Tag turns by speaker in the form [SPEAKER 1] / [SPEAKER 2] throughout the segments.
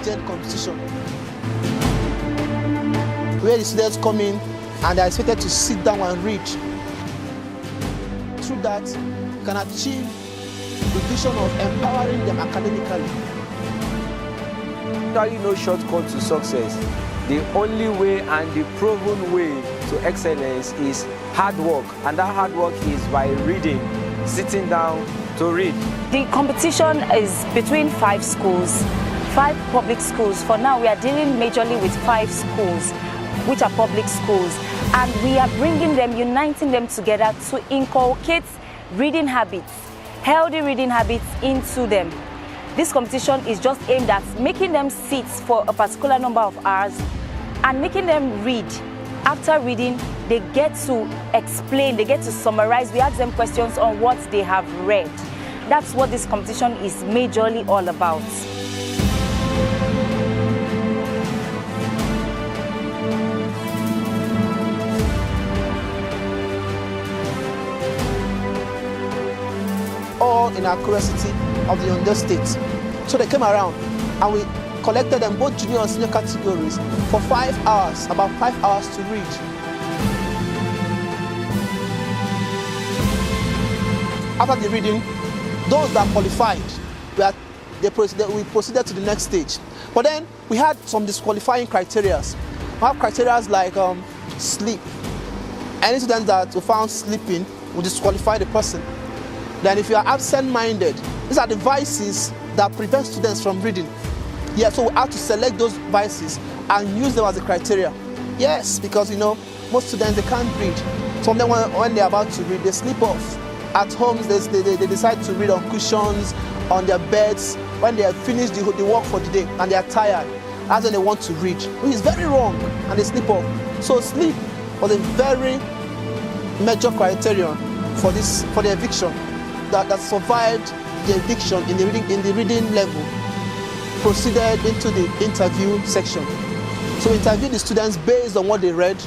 [SPEAKER 1] legend competition, where the students come in and they are expected to sit down and read. Through that, you can achieve the vision of empowering them academically.
[SPEAKER 2] There is no shortcut to success. The only way and the proven way to excellence is hard work, and that hard work is by reading, sitting down to read.
[SPEAKER 3] The competition is between 5 schools, 5 public schools. For now, we are dealing majorly with 5 schools, which are public schools, and we are bringing them, uniting them together to inculcate reading habits, healthy reading habits into them. This competition is just aimed at making them sit for a particular number of hours and making them read. After reading, they get to explain, they get to summarize. We ask them questions on what they have read. That's what this competition is majorly all about.
[SPEAKER 1] All in our curiosity of the Ondo State. So they came around and we collected them both junior and senior categories for 5 hours, about 5 hours to read. After the reading, those that qualified, we proceeded to the next stage. But then we had some disqualifying criteria. We have criteria like sleep. Any student that we found sleeping will disqualify the person. Then if you are absent-minded, these are the vices that prevent students from reading. Yeah, so we have to select those vices and use them as a criteria. Yes, because most students, they can't read. Some of them, when they're about to read, they sleep off. At home, they decide to read on cushions, on their beds, when they have finished the work for the day and they are tired. That's when they want to read, which is very wrong, and they sleep off. So sleep was a very major criterion for the eviction that survived the eviction in the reading level. Proceeded into the interview section. So we interviewed the students based on what they read,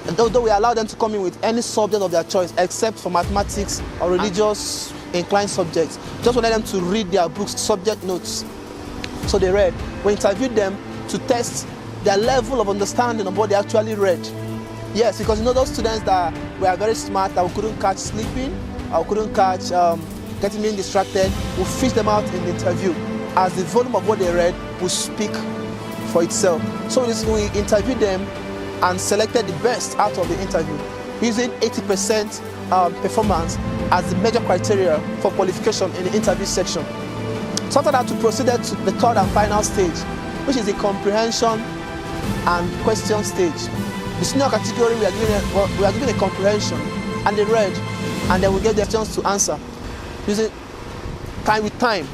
[SPEAKER 1] and although we allowed them to come in with any subject of their choice except for mathematics or religious inclined subjects. Just wanted them to read their books, subject notes. So they read. We interviewed them to test their level of understanding of what they actually read. Yes, because those students that were very smart, that we couldn't catch sleeping, or couldn't catch getting being distracted, we'll fish them out in the interview, as the volume of what they read will speak for itself. So we interviewed them and selected the best out of the interview, using 80% performance as the major criteria for qualification in the interview section. So after that, we proceeded to the third and final stage, which is the comprehension and question stage. The senior category, we are given a comprehension, and they read, and then we get their questions to answer using time with time.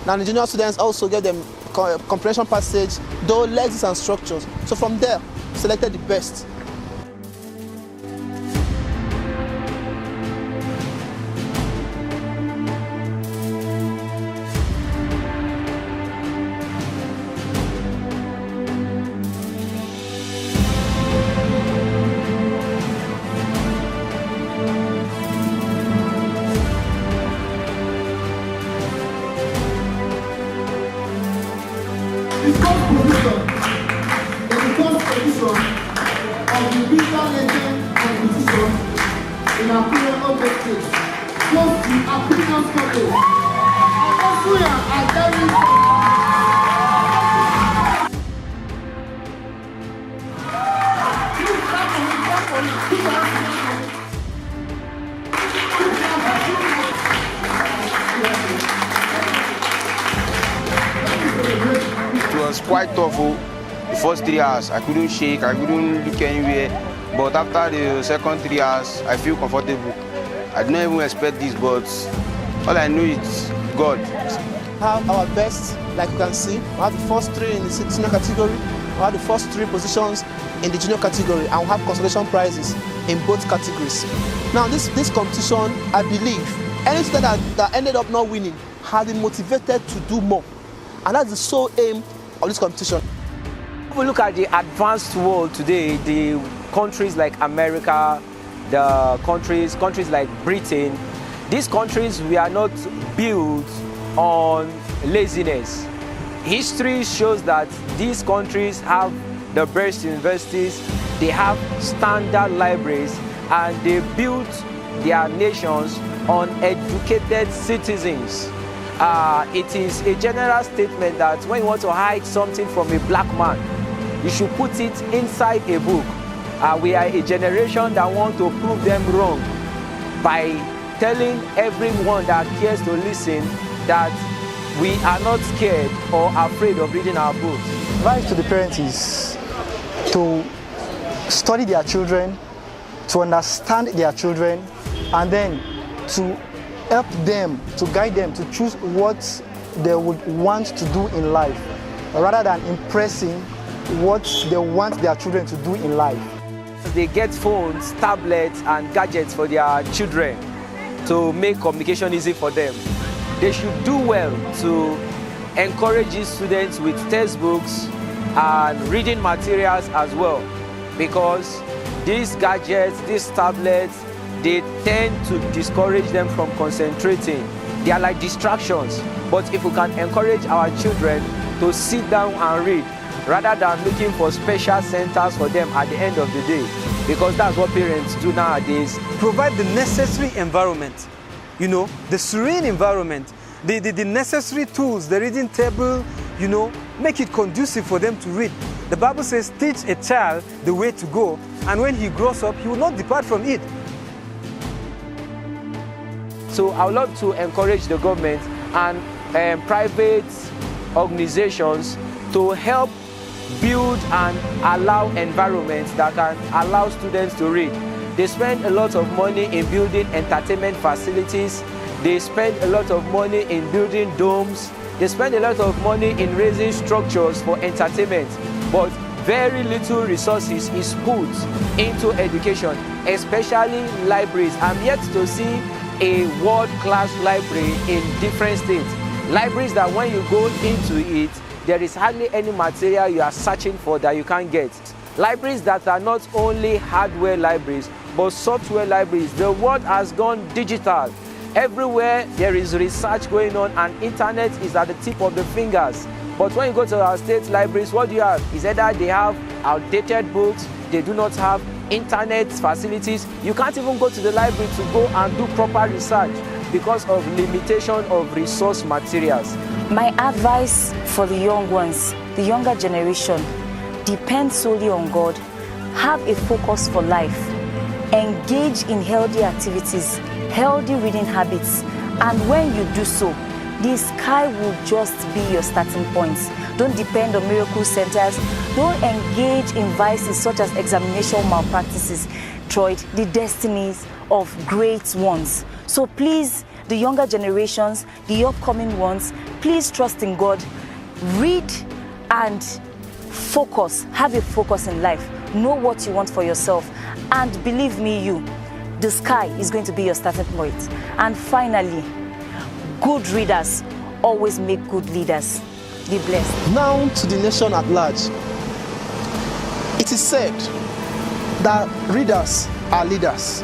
[SPEAKER 1] Now the junior students also get them comprehension passage, though lexis and structures. So from there, selected the best.
[SPEAKER 4] The first position is the first edition of the Visa Legend competition in Appeal Objectives, close to African Scotland. Akosuya Aderi
[SPEAKER 5] It was quite tough. The first 3 hours, I couldn't shake, I couldn't look anywhere. But after the second 3 hours, I feel comfortable. I didn't even expect this, but all I know is God.
[SPEAKER 1] We have our best, like you can see. We have the first 3 in the senior category. We have the first 3 positions in the junior category, and we have consolation prizes in both categories. Now, this competition, I believe, any student that ended up not winning has been motivated to do more. And that's the sole aim of this competition.
[SPEAKER 2] If we look at the advanced world today, the countries like America, the countries like Britain, these countries, we are not built on laziness. History shows that these countries have the best universities, they have standard libraries, and they built their nations on educated citizens. It is a general statement that when you want to hide something from a black man, you should put it inside a book. We are a generation that want to prove them wrong by telling everyone that cares to listen that we are not scared or afraid of reading our books.
[SPEAKER 6] Advice to the parents is to study their children, to understand their children, and then to help them, to guide them to choose what they would want to do in life, rather than impressing what they want their children to do in life.
[SPEAKER 2] They get phones, tablets, and gadgets for their children to make communication easy for them. They should do well to encourage these students with textbooks and reading materials as well, because these gadgets, these tablets, they tend to discourage them from concentrating. They are like distractions. But if we can encourage our children to sit down and read, rather than looking for special centers for them at the end of the day, because that's what parents do nowadays.
[SPEAKER 7] Provide the necessary environment, you know, the serene environment, the necessary tools, the reading table, you know, make it conducive for them to read. The Bible says, teach a child the way to go, and when he grows up, he will not depart from it.
[SPEAKER 2] So I would love to encourage the government and private organizations to help build and allow environments that can allow students to read. They spend a lot of money in building entertainment facilities. They spend a lot of money in building domes. They spend a lot of money in raising structures for entertainment. But very little resources is put into education, especially libraries. I'm yet to see a world-class library in different states. Libraries that when you go into it, there is hardly any material you are searching for that you can't get. Libraries that are not only hardware libraries, but software libraries. The world has gone digital. Everywhere there is research going on, and internet is at the tip of the fingers. But when you go to our state libraries, what do you have? Is either they have outdated books, they do not have internet facilities. You can't even go to the library to go and do proper research because of limitation of resource materials.
[SPEAKER 3] My advice for the young ones, the younger generation, depend solely on God. Have a focus for life. Engage in healthy activities, healthy reading habits, and when you do so, the sky will just be your starting point. Don't depend on miracle centers. Don't engage in vices such as examination malpractices, the destinies of great ones. So please, the younger generations, the upcoming ones, please trust in God. Read and focus. Have a focus in life. Know what you want for yourself. And believe me, the sky is going to be your starting point. And finally, good readers always make good leaders. Be blessed.
[SPEAKER 1] Now to the nation at large. It is said that readers are leaders.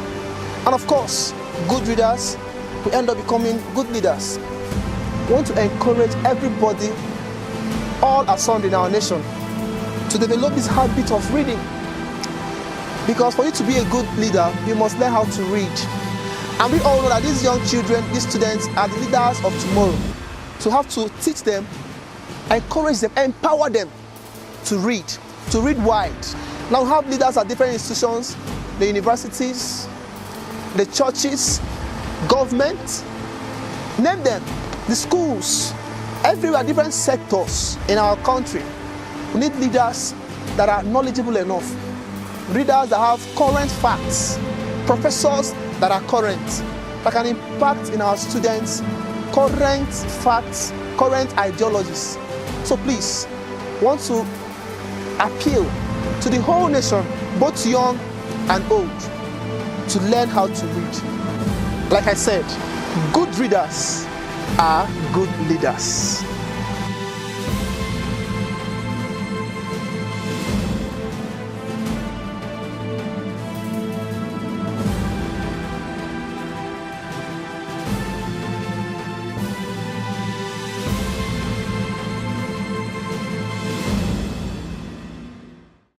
[SPEAKER 1] And of course, good readers will end up becoming good leaders. We want to encourage everybody, all around in our nation, to develop this habit of reading. Because for you to be a good leader, you must learn how to read. And we all know that these young children, these students are the leaders of tomorrow. So you have to teach them, encourage them, empower them to read wide. Now we have leaders at different institutions, the universities, the churches, government, name them, the schools, everywhere, different sectors in our country. We need leaders that are knowledgeable enough, readers that have current facts, professors that are current, that can impact in our students current facts, current ideologies. So please, want to appeal to the whole nation, both young and old, to learn how to read. Like I said, good readers are good leaders.